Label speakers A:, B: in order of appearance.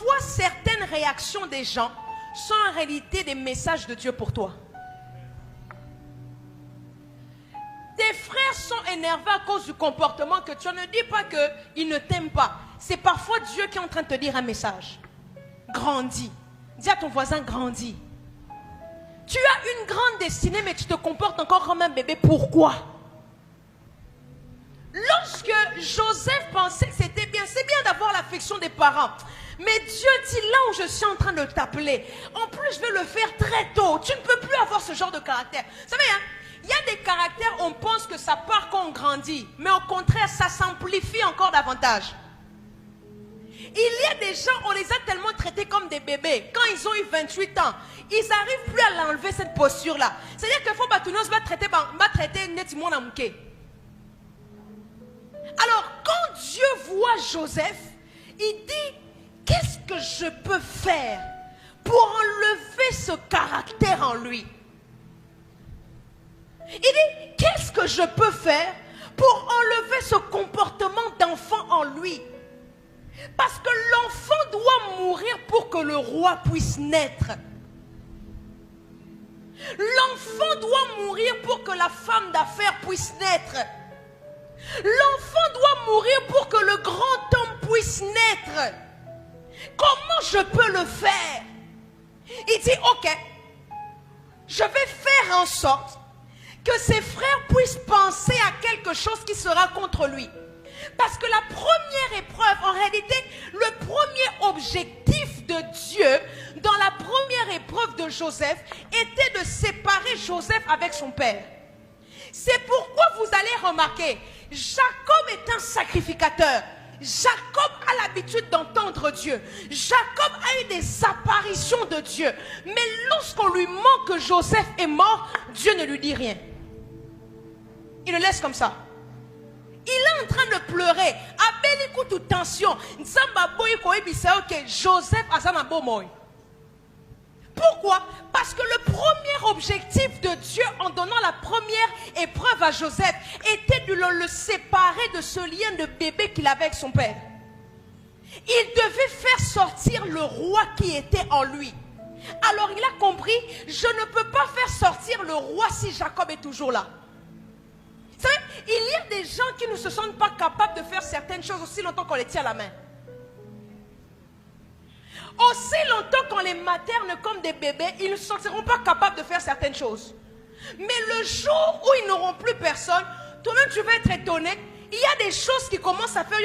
A: parfois certaines réactions des gens sont en réalité des messages de Dieu pour toi. Tes frères sont énervés à cause du comportement que tu as. Ne dis pas qu'ils ne t'aiment pas. C'est parfois Dieu qui est en train de te dire un message. Grandis. Dis à ton voisin, grandis. Tu as une grande destinée, mais tu te comportes encore comme un bébé. Pourquoi? Lorsque Joseph pensait que c'était bien, c'est bien d'avoir l'affection des parents. Mais Dieu dit, là où je suis en train de t'appeler, en plus je vais le faire très tôt. Tu ne peux plus avoir ce genre de caractère. Vous savez, hein, il y a des caractères, on pense que ça part quand on grandit. Mais au contraire, ça s'amplifie encore davantage. Il y a des gens, on les a tellement traités comme des bébés. Quand ils ont eu 28 ans, ils n'arrivent plus à l'enlever, cette posture-là. C'est-à-dire qu'il faut va traiter nettement à mouquet. Alors, quand Dieu voit Joseph, il dit, qu'est-ce que je peux faire pour enlever ce caractère en lui? Il dit, qu'est-ce que je peux faire pour enlever ce comportement d'enfant en lui? Parce que l'enfant doit mourir pour que le roi puisse naître. L'enfant doit mourir pour que la femme d'affaires puisse naître. L'enfant doit mourir pour que le grand homme puisse naître. Comment je peux le faire? Il dit, ok, je vais faire en sorte que ses frères puissent penser à quelque chose qui sera contre lui. Parce que la première épreuve, en réalité, le premier objectif de Dieu dans la première épreuve de Joseph était de séparer Joseph avec son père. C'est pourquoi vous allez remarquer, Jacob est un sacrificateur. Jacob a l'habitude d'entendre Dieu. Jacob a eu des apparitions de Dieu. Mais lorsqu'on lui ment que Joseph est mort, Dieu ne lui dit rien. Il le laisse comme ça. Il est en train de pleurer. Abel écoute tension. Joseph a sa bomoy. Pourquoi? Parce que le premier objectif de Dieu en donnant la première épreuve à Joseph était de le séparer de ce lien de bébé qu'il avait avec son père. Il devait faire sortir le roi qui était en lui. Alors il a compris, je ne peux pas faire sortir le roi si Jacob est toujours là. Vous savez, il y a des gens qui ne se sentent pas capables de faire certaines choses aussi longtemps qu'on les tient à la main. Aussi longtemps qu'on les materne comme des bébés, ils ne se sentiront pas capables de faire certaines choses. Mais le jour où ils n'auront plus personne, toi-même tu vas être étonné. Il y a des choses qui commencent à faire.